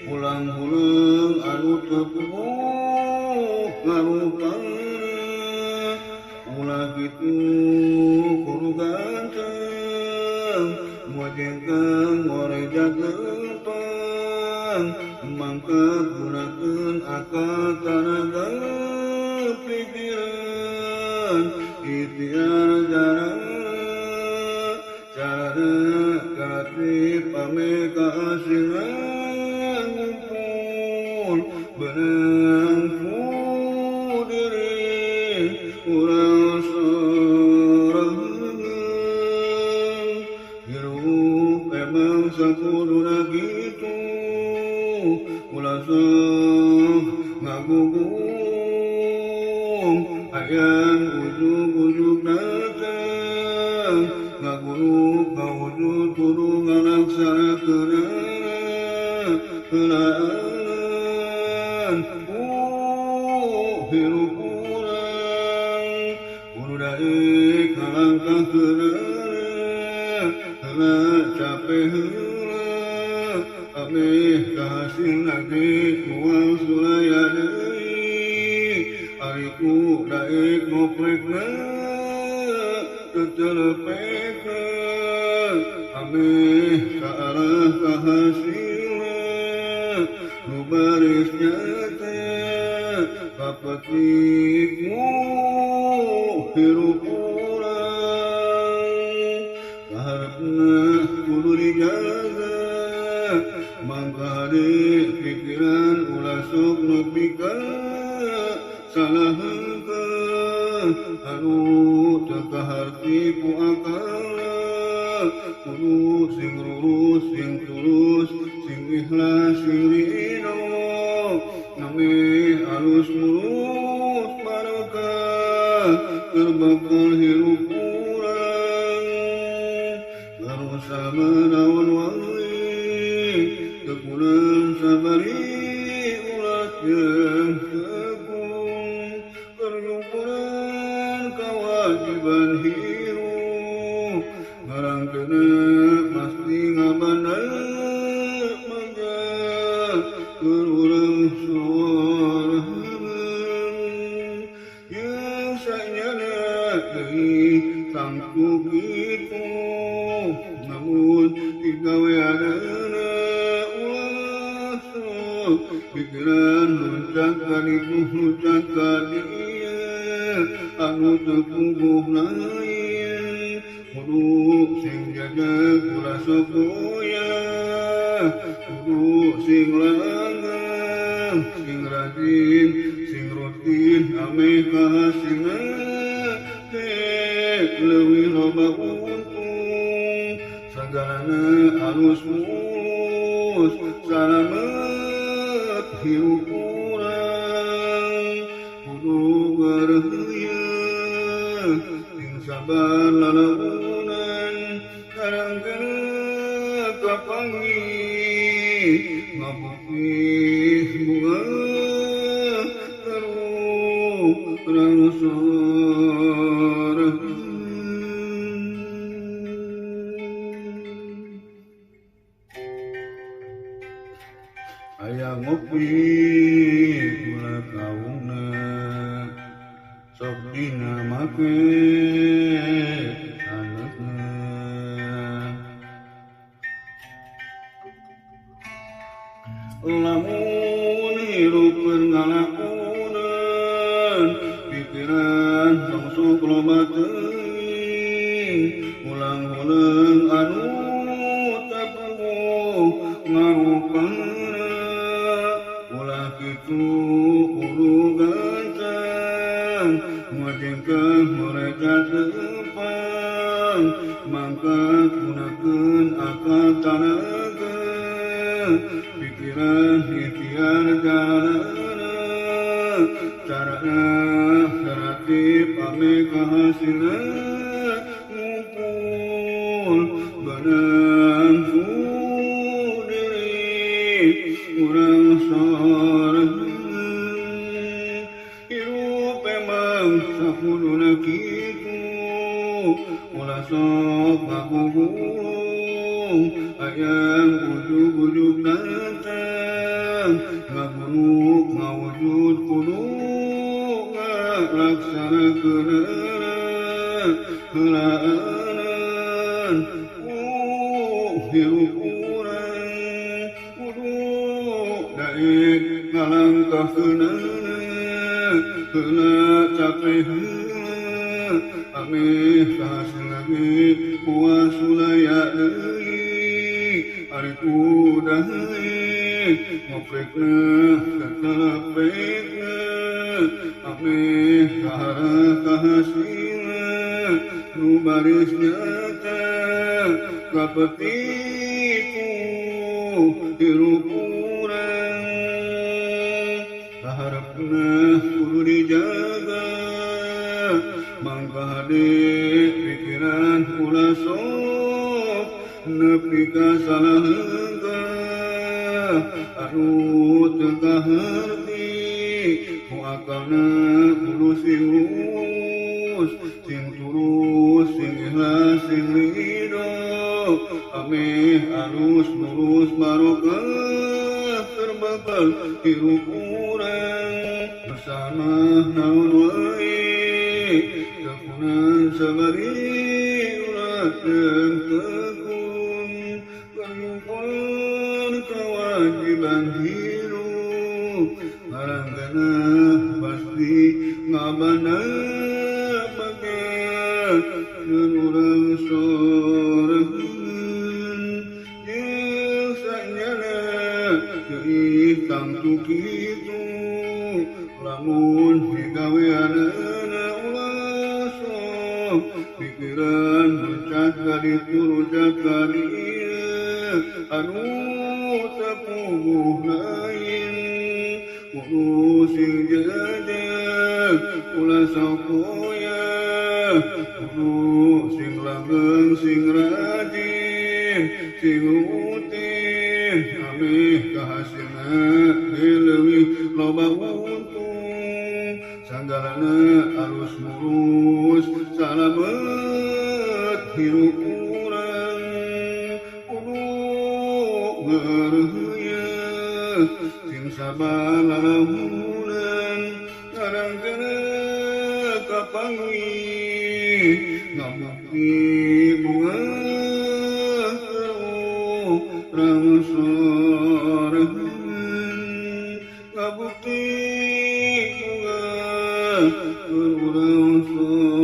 ulang-ulang anu tepuh ngarupana ulah kitu kudu ganteng mojengkeun moreja geumpang mangka gunakeun akal tanaga pikiran ikhtiar cara kasih pameka asingan ngumpul benang diri urang sorangan hirup emang sakuduna gitu ulah sok ngagugung hayang ujug-ujug datang ngaguru kawujud kudu ngalaksanakeun helaan hirup urang kudu daek ngalangkahkeun heula capek heula ameh kahasil lagi moal sulaya deui ariku daek ngoprekna tetelepekeun ameh kaarah kahasilan nu barisnya teh kapetiku hirup urang kaharepna kudu dijaga mangka hade pikiran ulah sok nepi ka salah henteu anu teu kaharti ku akal kudu sing lurus sing tulus sing ikhlas sing ridho nameh alus mulus barokah terbakal hirup urang garusa menawan wae tekunan sabari ulat yang tekung kerjumpuran kewajiban hirup ngarangkeuna pasti ngabandel mangga keur urang sorangan yang sanyana deui sangku kitu namun digaweanana ulah sok pikiran huncak ka ditu huncak ka dieu anu teu puguh lain kudu sing jaga ulah sok goyah kudu sing langgeng sing rajin sing rutin ameh kahasilna teh leuwih loba untung sagalana alus mulus salamet hirup urang kudu gareuyeun sing sabar lalaunan karangkeun kapanggih ngabukti bunga terus sorangan aya ngopi gula kaungna sok dina make sanetna lamun hirupkeun ngalakunan pikiran sok loba teuing ulang-ulang anu tepuh ngarupana ulah kitu kudu ganteng mojengkeun moreja geumpang mangka gunakeun akal tanaga pikiran ikhtiar jalana carana kreatif ame kahasilna ngumpul benang diri urang sorangan hirup emang sakuduna kitu ulah sok ngagugulung hayang ujug-ujug datang ngabunuk ngawujud kudu ngalaksanakeunana heulaanan hirup urang kudu daek ngalangkahkeunana heula capek heula ameh kahasil lagi puas sulaya deui ari kudah ngoprekna katalapekna ameh kahara kahasilna nu baris nyata kapetiku hirup urang kaharepna kudu dijaga mangka hade pikiran ulah sok nepi ka salaheungka anu teu kaharti ku akalna kudu sing lurus sing tulus sing ikhlas sing ridho ameh alus lurus barokah terbakal hirup urang bersama naon wae tekunan sabari ulah teu tekun kanyumpun kewajiban hirup ngaranggana pasti ngabana bagian dan urang sorangan jeung sanyana teuing tangtu kitu lamun digaweanana ulah sok pikiran rucat ka ditu rucat ka dieu anu sapuguh lain kudu sing jajak ulah sok goyah kudu sing langgeng sing rajin sing rutin ameh kahasilna leuwih loba untung sangalana alus mulus salamet hirup urang kudu ngareuyeun sing sabar lalamunan ngarangkeuna kapangwi ngabukti bunga urang sorangan ngabukti bunga urang sorangan